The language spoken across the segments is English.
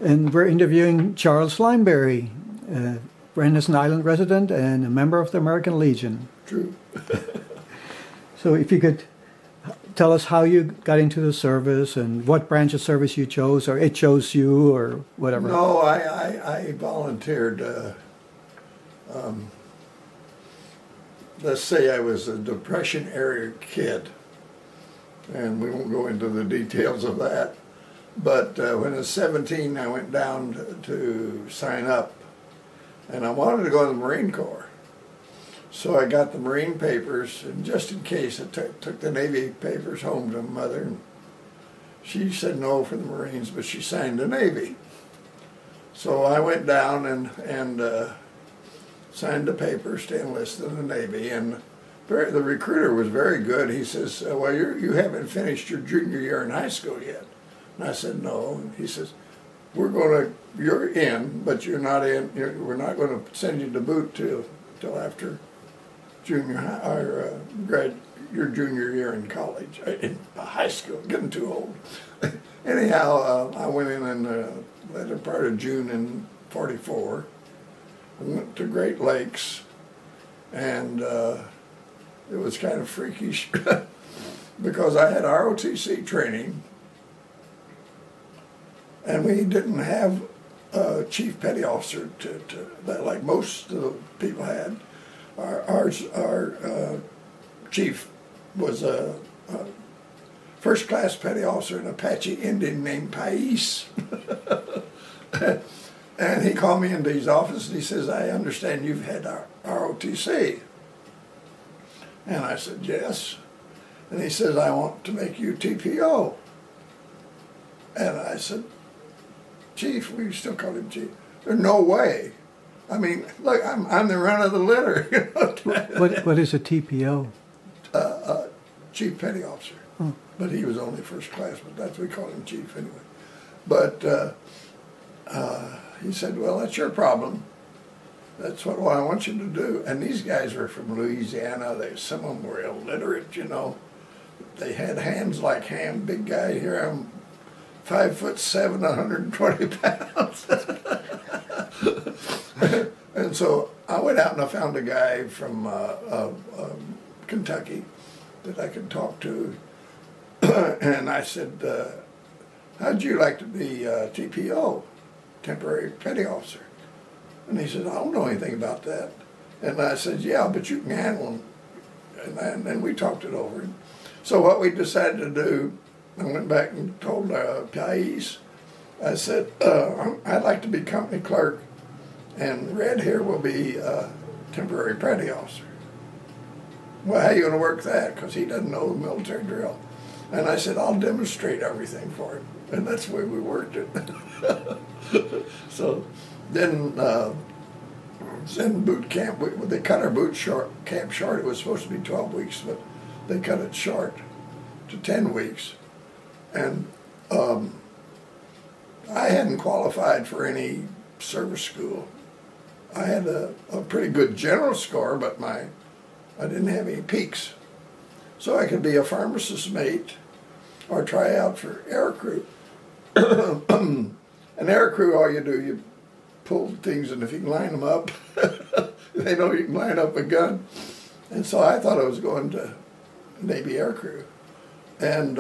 And we're interviewing Charles Limeberry, Brandon Island resident and a member of the American Legion. True. So if you could tell us how you got into the service and what branch of service you chose, or it chose you, or whatever. No, I volunteered. Let's say I was a Depression-era kid, and we won't go into the details of that. But when I was 17, I went down to sign up, and I wanted to go to the Marine Corps. So I got the Marine papers, and just in case, I took the Navy papers home to Mother, and she said no for the Marines, but she signed the Navy. So I went down and signed the papers to enlist in the Navy, and the recruiter was very good. He says, well, you haven't finished your junior year in high school yet. And I said, no. And he says, you're in, but you're not in. We're not going to send you to boot till after junior high, or your junior year in college, in high school, getting too old. Anyhow, I went in the latter part of June in '44. I went to Great Lakes, and it was kind of freakish because I had ROTC training, and we didn't have a chief petty officer that like most of the people had. Our chief was a first-class petty officer, an Apache Indian named Pais. And he called me into his office and he says, I understand you've had ROTC. And I said, yes. And he says, I want to make you TPO. And I said, Chief, we still call him Chief. There's no way. I mean, look, I'm the run of the litter. You know? What is a TPO? Chief Petty Officer. Oh. But he was only first class, but that's what we call him Chief anyway. But he said, well, that's your problem. That's what I want you to do. And these guys were from Louisiana. Some of them were illiterate, you know. They had hands like ham. Big guy here, I'm 5'7", 120 pounds. And so I went out and I found a guy from Kentucky that I could talk to. And I said, how'd you like to be TPO, temporary petty officer? And he said, I don't know anything about that. And I said, yeah, but you can handle them. And then we talked it over. So what we decided to do, I went back and told Pais, I said, I'd like to be company clerk, and Red here will be temporary petty officer. Well, how are you going to work that? Because he doesn't know the military drill. And I said, I'll demonstrate everything for him. And that's the way we worked it. So then in boot camp, they cut our camp short. It was supposed to be 12 weeks, but they cut it short to 10 weeks. And I hadn't qualified for any service school. I had a pretty good general score, but I didn't have any peaks. So I could be a pharmacist's mate or try out for aircrew. An aircrew, all you do, you pull things, and if you can line them up, they know you can line up a gun. And so I thought I was going to Navy aircrew. And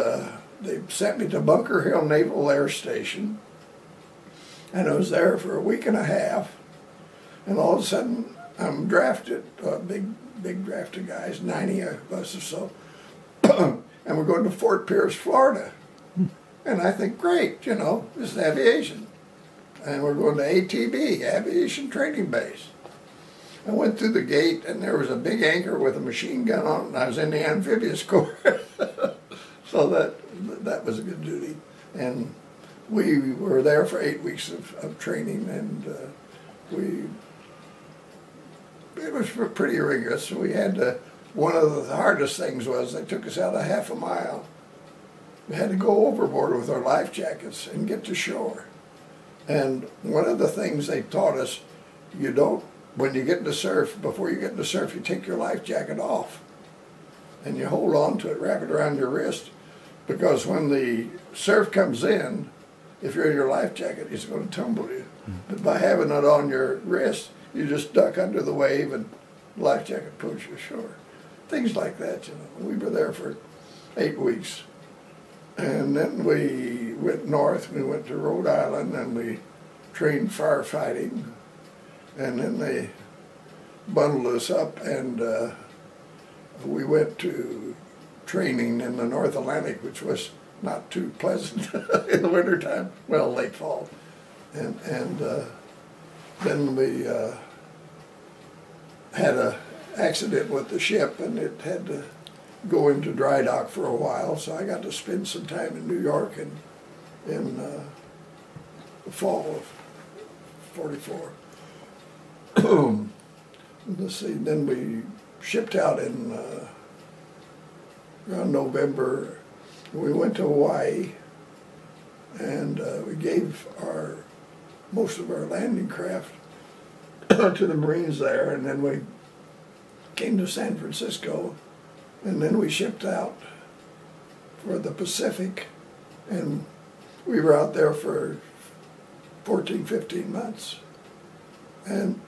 they sent me to Bunker Hill Naval Air Station. And I was there for a week and a half. And all of a sudden, I'm drafted, big draft of guys, 90 of us or so. And we're going to Fort Pierce, Florida. And I think, great, you know, this is aviation. And we're going to ATB, Aviation Training Base. I went through the gate, and there was a big anchor with a machine gun on it, and I was in the amphibious corps. So that was a good duty. And we were there for 8 weeks of training, and it was pretty rigorous. We had to, one of the hardest things was they took us out a half a mile. We had to go overboard with our life jackets and get to shore. And one of the things they taught us, when you get in the surf, before you get in the surf, you take your life jacket off. And you hold on to it, wrap it around your wrist, because when the surf comes in, if you're in your life jacket, it's going to tumble you. But by having it on your wrist, you just duck under the wave and the life jacket pulls you ashore. Things like that, you know. We were there for 8 weeks. And then we went north. We went to Rhode Island and we trained firefighting. And then they bundled us up and we went to training in the North Atlantic, which was not too pleasant in the wintertime, well, late fall. And then we had an accident with the ship, and it had to go into dry dock for a while, so I got to spend some time in New York in the fall of '44. Let's see, then we shipped out in around November. We went to Hawaii, and we gave most of our landing craft to the Marines there, and then we came to San Francisco, and then we shipped out for the Pacific, and we were out there for 14, 15 months. And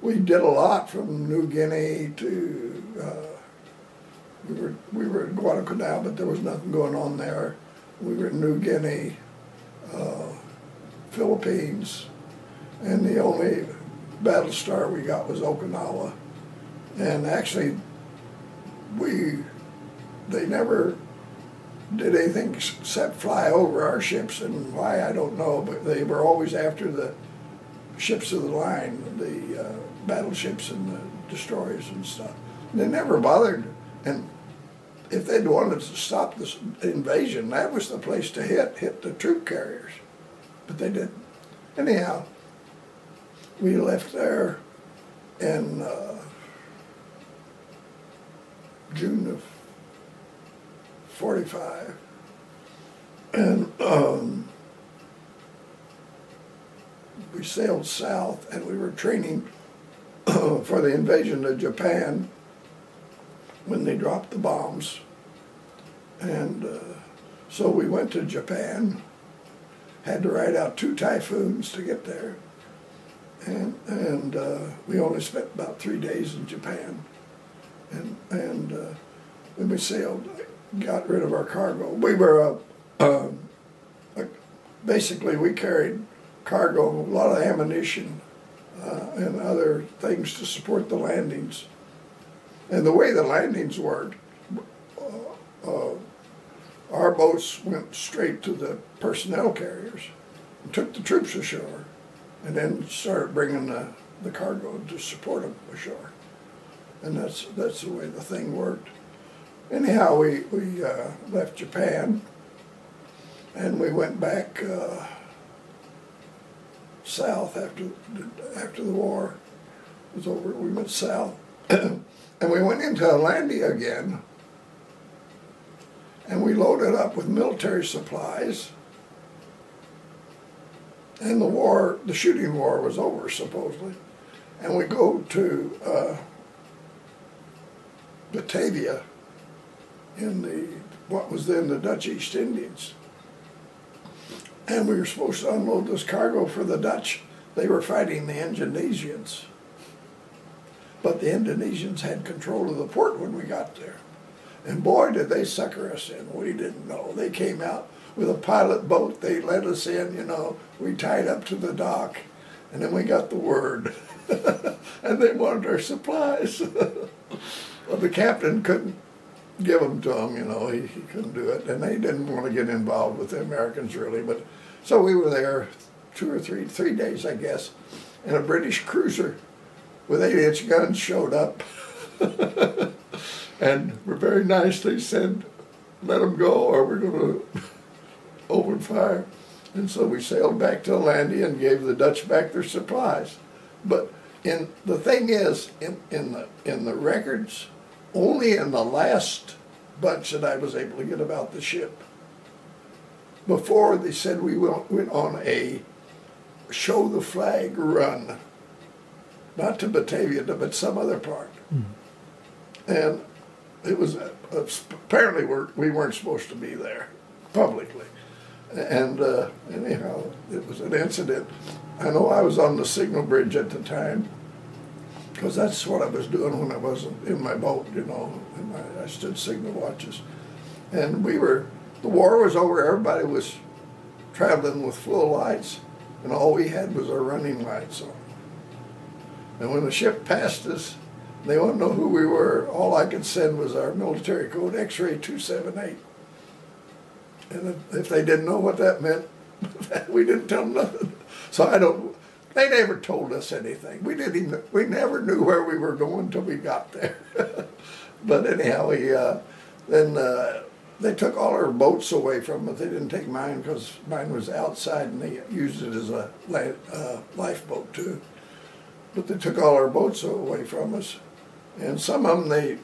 we did a lot from New Guinea to, we were in Guadalcanal, but there was nothing going on there. We were in New Guinea, Philippines, and the only battle star we got was Okinawa. And actually, they never did anything except fly over our ships, and why I don't know, but they were always after the ships of the line, the battleships and the destroyers and stuff. And they never bothered, and if they'd wanted to stop this invasion, that was the place to hit the troop carriers, but they didn't. Anyhow, we left there in June of '45, and we sailed south, and we were training for the invasion of Japan when they dropped the bombs. And so we went to Japan, had to ride out 2 typhoons to get there, and we only spent about 3 days in Japan. And then we sailed, got rid of our cargo. We were basically we carried cargo, a lot of ammunition and other things to support the landings. And the way the landings worked, our boats went straight to the personnel carriers and took the troops ashore, and then started bringing the cargo to support them ashore. And that's the way the thing worked. Anyhow, we left Japan, and we went back south after the war was over. We went south, and we went into Atlantia again, and we loaded up with military supplies. And the shooting war was over supposedly, and we go to Batavia in what was then the Dutch East Indies. And we were supposed to unload this cargo for the Dutch. They were fighting the Indonesians. But the Indonesians had control of the port when we got there. And boy, did they sucker us in. We didn't know. They came out with a pilot boat. They let us in, you know. We tied up to the dock, and then we got the word. And they wanted our supplies. Well, the captain couldn't give them to them, you know. He couldn't do it. And they didn't want to get involved with the Americans, really. But so we were there 2 or 3 days, I guess. And a British cruiser with 8-inch guns showed up. And were very nice. They said, let them go or we're going to open fire. And so we sailed back to Atlantia and gave the Dutch back their supplies. But the thing is, in the records, only in the last bunch that I was able to get about the ship, before they said we went on a show the flag run, not to Batavia, but some other part. Mm. And it was apparently we weren't supposed to be there publicly, And anyhow, it was an incident. I know I was on the signal bridge at the time, because that's what I was doing when I was in my boat, you know. And I stood signal watches. And the war was over, everybody was traveling with flow lights, and all we had was our running lights on. And when the ship passed us, they wanted to know who we were. All I could send was our military code, X-ray 278. And if they didn't know what that meant, we didn't tell them nothing. So they never told us anything. We never knew where we were going until we got there. But anyhow, they took all our boats away from us. They didn't take mine because mine was outside and they used it as a lifeboat too. But they took all our boats away from us. And some of them they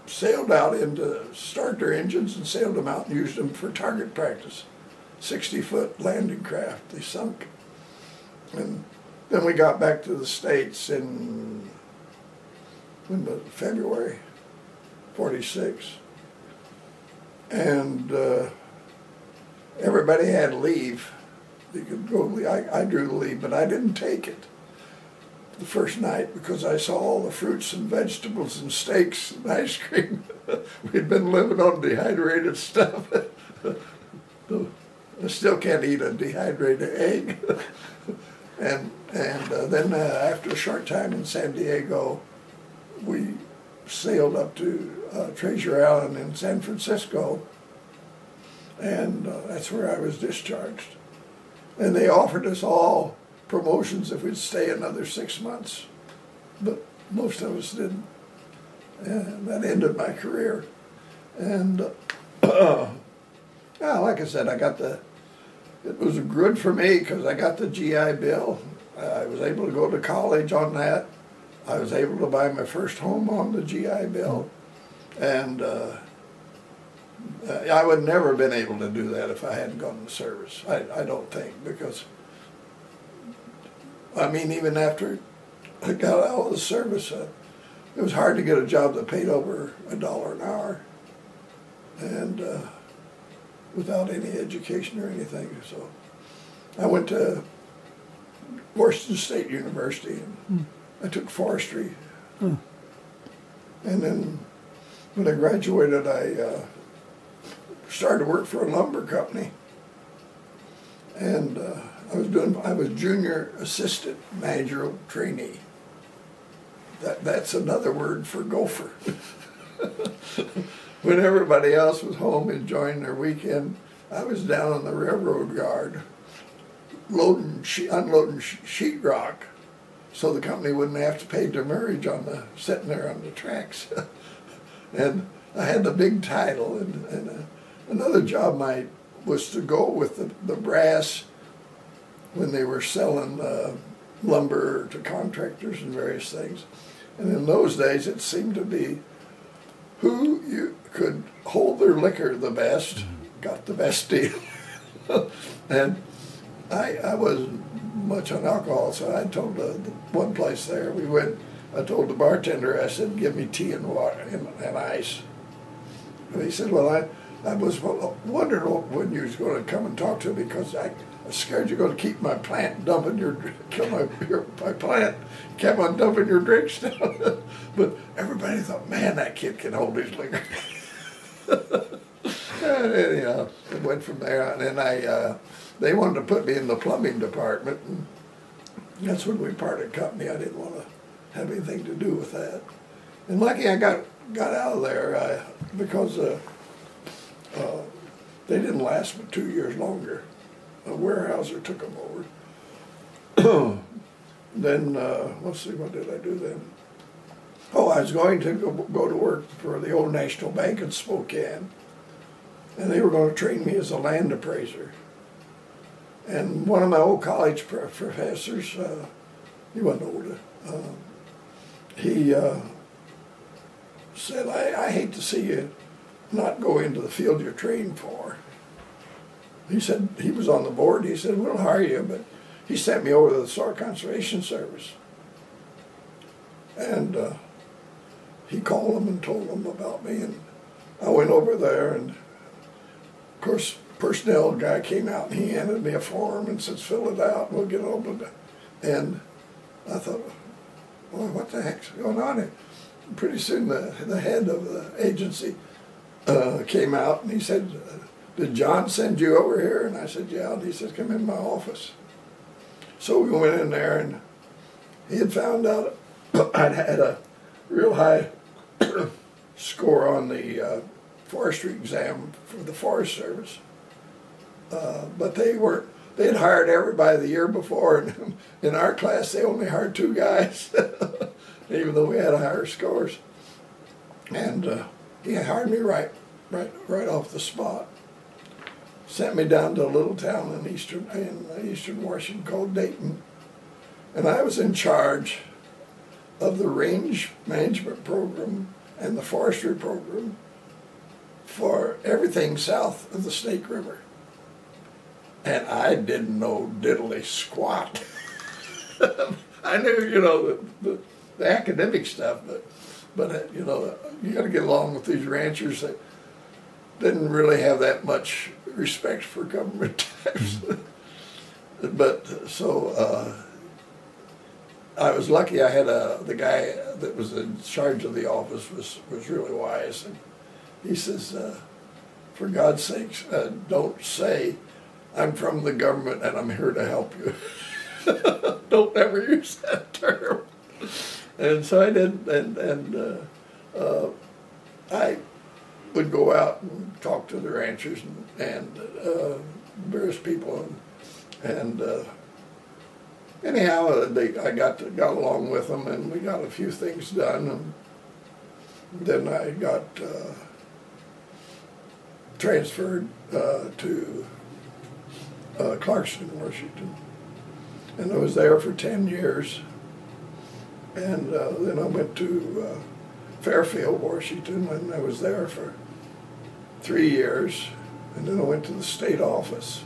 sailed out to start their engines and sailed them out and used them for target practice. 60-foot landing craft, they sunk. And then we got back to the States in February '46. And everybody had leave. They could go leave. I drew the leave, but I didn't take it the first night because I saw all the fruits and vegetables and steaks and ice cream. We'd been living on dehydrated stuff. I still can't eat a dehydrated egg. and then after a short time in San Diego, we sailed up to Treasure Island in San Francisco, and that's where I was discharged. And they offered us all promotions if we'd stay another 6 months, but most of us didn't. And that ended my career. And yeah, like I said, it was good for me because I got the GI Bill. I was able to go to college on that. I was able to buy my first home on the GI Bill. And I would never have been able to do that if I hadn't gone to service. I don't think, because I mean, even after I got out of the service, it was hard to get a job that paid over $1 an hour, and without any education or anything. So I went to Washington State University, and I took forestry. And then when I graduated, I started to work for a lumber company, and I was junior assistant managerial trainee. That's another word for gopher. When everybody else was home enjoying their weekend, I was down on the railroad yard unloading sheetrock, so the company wouldn't have to pay demurrage sitting there on the tracks. And I had the big title, and another job was to go with the brass when they were selling lumber to contractors and various things. And in those days, it seemed to be who you could hold their liquor the best got the best deal. And I wasn't much on alcohol, so I told the one place there, I told the bartender, I said, give me tea and water and ice. And he said, well, I was wondering when you was going to come and talk to me, because I was scared you're going to keep my plant kill my plant, kept on dumping your drinks down. But everybody thought, man, that kid can hold his liquor. And anyhow, it went from there. And then they wanted to put me in the plumbing department, and that's when we parted company. I didn't want to have anything to do with that. And lucky I got out of there because they didn't last but 2 years longer. A warehouser took them over. Then, let's see, what did I do then? Oh, I was going to go to work for the Old National Bank in Spokane, and they were going to train me as a land appraiser. And one of my old college professors, he wasn't older, he said, I hate to see you not go into the field you're trained for. He said, he was on the board, he said, we'll hire you, but he sent me over to the Soil Conservation Service. And he called them and told them about me, and I went over there, and of course, personnel guy came out and he handed me a form and says, fill it out and we'll get over it. And I thought, well, what the heck's going on here? Pretty soon the head of the agency came out and he said, did John send you over here? And I said, yeah. And he said, come in my office. So we went in there and he had found out I'd had a real high score on the forestry exam for the Forest Service. But they had hired everybody the year before, and in our class they only hired 2 guys, even though we had higher scores. And he hired me right off the spot. Sent me down to a little town in eastern Washington called Dayton, and I was in charge of the range management program and the forestry program for everything south of the Snake River. And I didn't know diddly squat. I knew, you know, the academic stuff, but you know, you got to get along with these ranchers that didn't really have that much respect for government types. But so I was lucky. I had the guy that was in charge of the office was really wise, and he says, for God's sakes, don't say I'm from the government and I'm here to help you. Don't ever use that term. And so I did, and I would go out and talk to the ranchers and various people, and anyhow, I got along with them, and we got a few things done, and then I got transferred to Clarkston, Washington, and I was there for 10 years, and then I went to Fairfield, Washington, and I was there for 3 years, and then I went to the state office.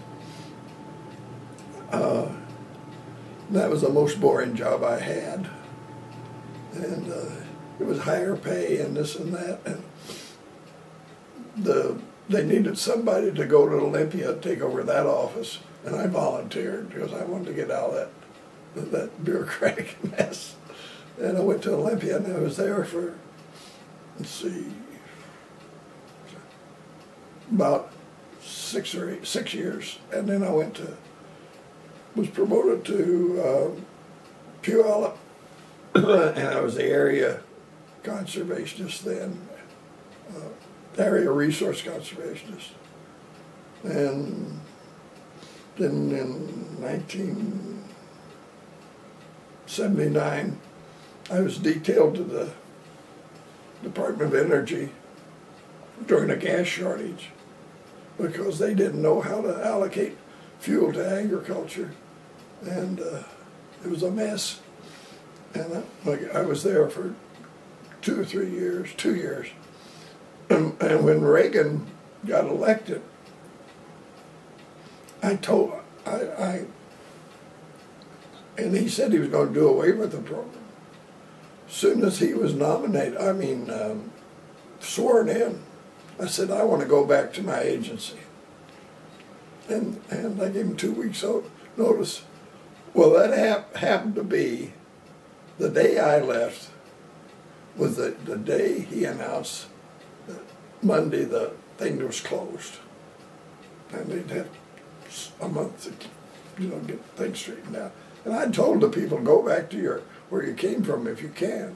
That was the most boring job I had, and it was higher pay and this and that, and they needed somebody to go to Olympia, take over that office, and I volunteered because I wanted to get out of that bureaucratic mess. And I went to Olympia, and I was there for, let's see, about 6 years, and then I was promoted to Puyallup, and I was the area conservationist then, area resource conservationist. And then in 1979, I was detailed to the Department of Energy during a gas shortage because they didn't know how to allocate fuel to agriculture, and it was a mess. And I was there for 2 years. And when Reagan got elected, and he said he was going to do away with the program. As soon as he was nominated, sworn in, I said, I want to go back to my agency. And I gave him 2 weeks notice. Well, that happened to be the day I left was the day he announced that Monday the thing was closed. And they'd have a month to, get things straightened out. And I told the people, go back to where you came from if you can.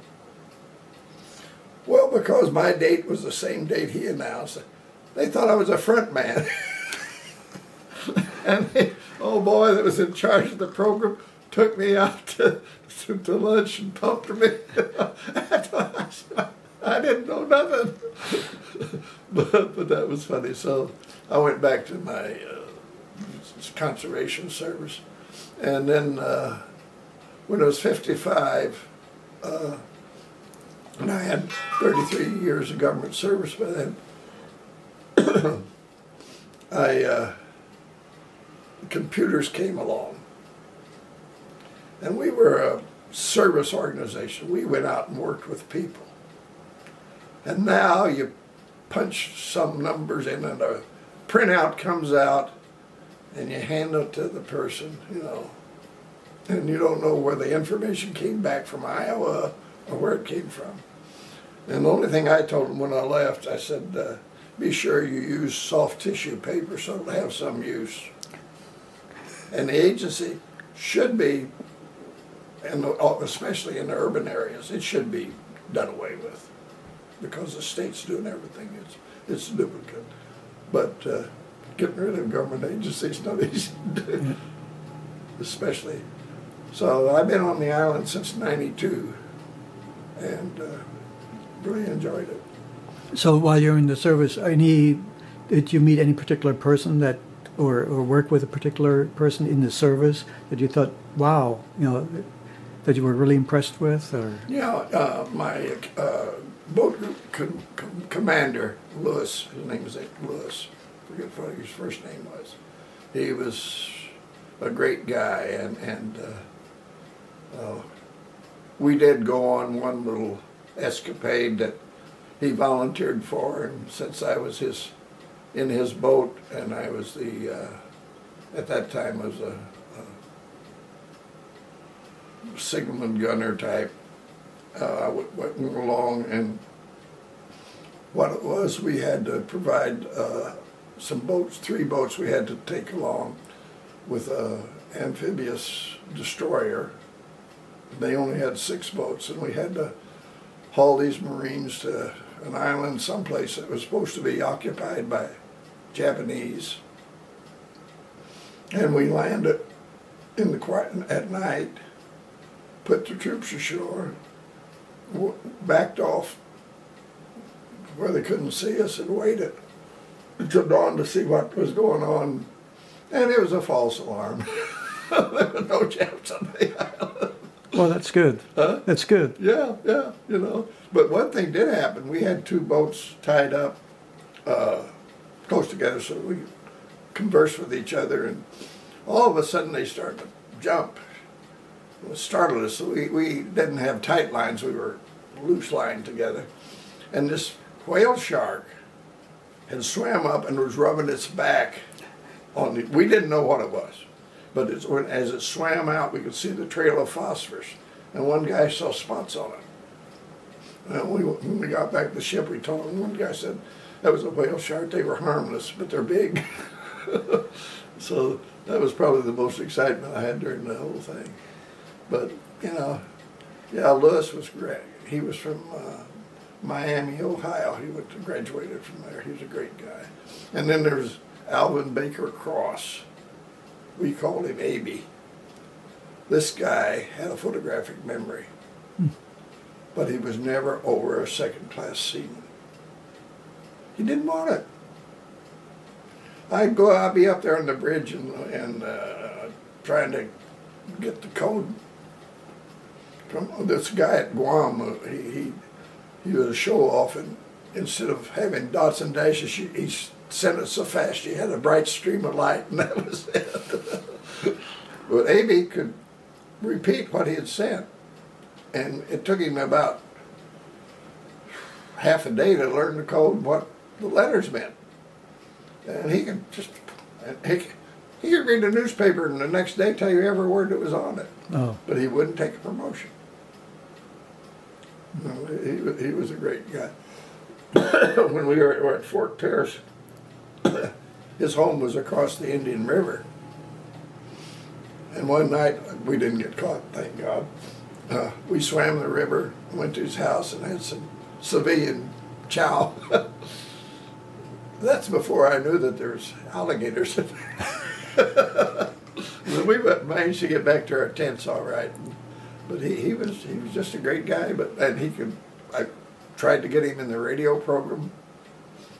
Well, because my date was the same date he announced, they thought I was a front man. And oh boy, that was in charge of the program, took me out to lunch and pumped me. I didn't know nothing. But that was funny. So I went back to my conservation service. And then when I was 55, and I had 33 years of government service by then, computers came along. And we were a service organization. We went out and worked with people. And now you punch some numbers in a printout comes out and you hand it to the person, you know, and you don't know where the information came back from Iowa or where it came from. And the only thing I told them when I left, I said, be sure you use soft tissue paper so it'll have some use. And the agency should be, and especially in the urban areas, it should be done away with, because the state's doing everything. It's duplicate. But getting rid of government agencies is not easy to do, especially. So I've been on the island since '92, and really enjoyed it. So while you're in the service, did you meet any particular person that, or work with a particular person in the service that you thought, wow, you know, that you were really impressed with? Or Yeah, my boat group commander, Lewis, his name was Lewis, I forget what his first name was. He was a great guy, and we did go on one little escapade that he volunteered for, and since I was in his boat, and I was the at that time was a signalman gunner type, I went along, and what it was, we had to provide some boats, 3 boats we had to take along with a amphibious destroyer. They only had 6 boats, and we had to haul these Marines to an island someplace that was supposed to be occupied by Japanese. And we landed in the quiet at night, put the troops ashore, backed off where they couldn't see us, and waited until dawn to see what was going on. And it was a false alarm. There were no Japs on the island. well, that's good. Huh? That's good. Yeah, you know. But one thing did happen. We had 2 boats tied up close together so we could converse with each other, and all of a sudden they started to jump. It startled us. So we didn't have tight lines. We were loose lined together. And this whale shark had swam up and was rubbing its back on the, we didn't know what it was. But as it swam out, we could see the trail of phosphorus. And one guy saw spots on it. And when we got back to the ship, we told him, one guy said, that was a whale shark. They were harmless, but they're big. So that was probably the most excitement I had during the whole thing. But, you know, yeah, Lewis was great. He was from Miami, Ohio. He graduated from there. He was a great guy. And then there was Alvin Baker Cross. We called him A.B. This guy had a photographic memory, but he was never over a second-class seaman. He didn't want it. I'd be up there on the bridge and trying to get the code from this guy at Guam. He was a show-off, and instead of having dots and dashes, he sent it so fast he had a bright stream of light, and that was it. But A.B. could repeat what he had sent, and it took him about half a day to learn the code, what the letters meant. And he could just, he could read the newspaper and the next day tell you every word that was on it. Oh. But he wouldn't take a promotion. No, he was a great guy. When we were at Fort Pierce, his home was across the Indian River. And one night, we didn't get caught, thank God. We swam the river, went to his house, and had some civilian chow. That's before I knew that there's alligators in there. We managed to get back to our tents all right. But he was just a great guy. I tried to get him in the radio program,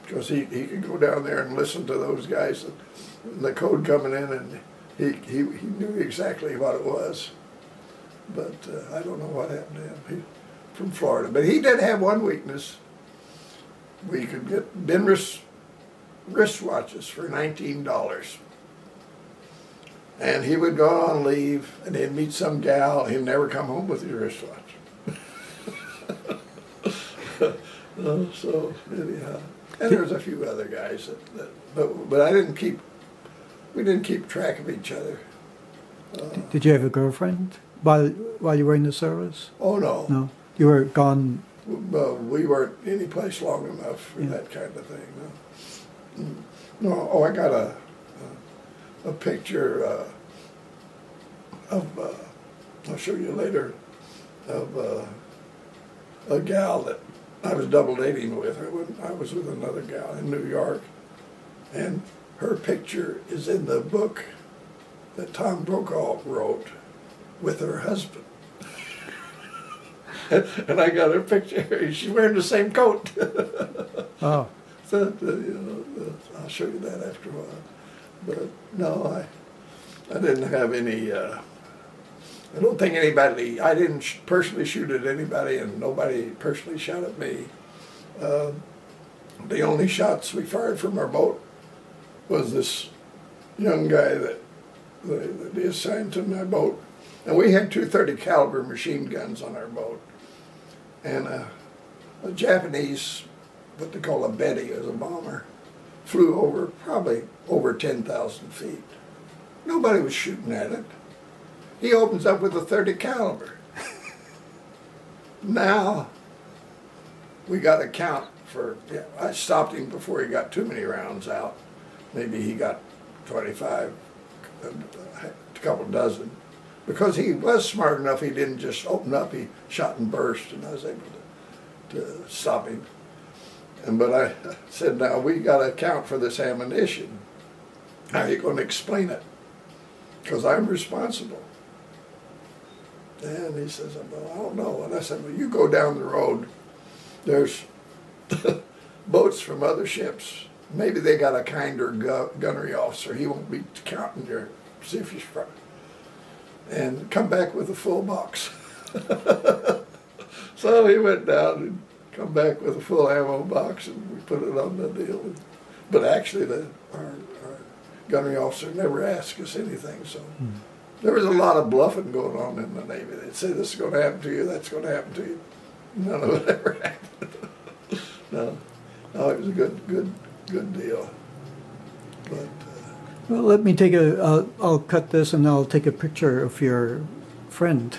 because he could go down there and listen to those guys, and the code coming in, and he knew exactly what it was. But I don't know what happened to him. He's from Florida. But he did have one weakness. We could get Benris wristwatches for $19. And he would go on leave, and he'd meet some gal. He'd never come home with his wristwatch. So anyhow. And there was a few other guys but I didn't keep. We didn't keep track of each other. Did you have a girlfriend while you were in the service? Oh no. No, you were gone. We weren't any place long enough for that kind of thing. No. No. Oh, I got a picture of. I'll show you later. Of a gal that I was double dating with. I was with another gal in New York, and her picture is in the book that Tom Brokaw wrote with her husband. And I got her picture. She's wearing the same coat. Oh. So, I'll show you that after a while. But no, I didn't have any. I don't think anybody. I didn't personally shoot at anybody, and nobody personally shot at me. The only shots we fired from our boat was this young guy that they assigned to my boat, and we had 230 caliber machine guns on our boat, and a Japanese, what they call a Betty, as a bomber, flew over probably over 10,000 feet. Nobody was shooting at it. He opens up with a 30 caliber. Now we got to count for. Yeah, I stopped him before he got too many rounds out. Maybe he got 25, a couple dozen, because he was smart enough. He didn't just open up. He shot and burst, and I was able to stop him. But I said, now we got to account for this ammunition. How are you going to explain it? Because I'm responsible. And he says, well, I don't know. And I said, well, you go down the road. There's boats from other ships. Maybe they got a kinder gunnery officer. He won't be counting your, see if you're, and come back with a full box. So he went down and come back with a full ammo box, and we put it on the deal. But actually, our gunnery officer never asked us anything. So there was a lot of bluffing going on in the Navy. They'd say, this is going to happen to you, that's going to happen to you. None of it ever happened. No, it was a good deal. But well, let me take I'll cut this and I'll take a picture of your friend.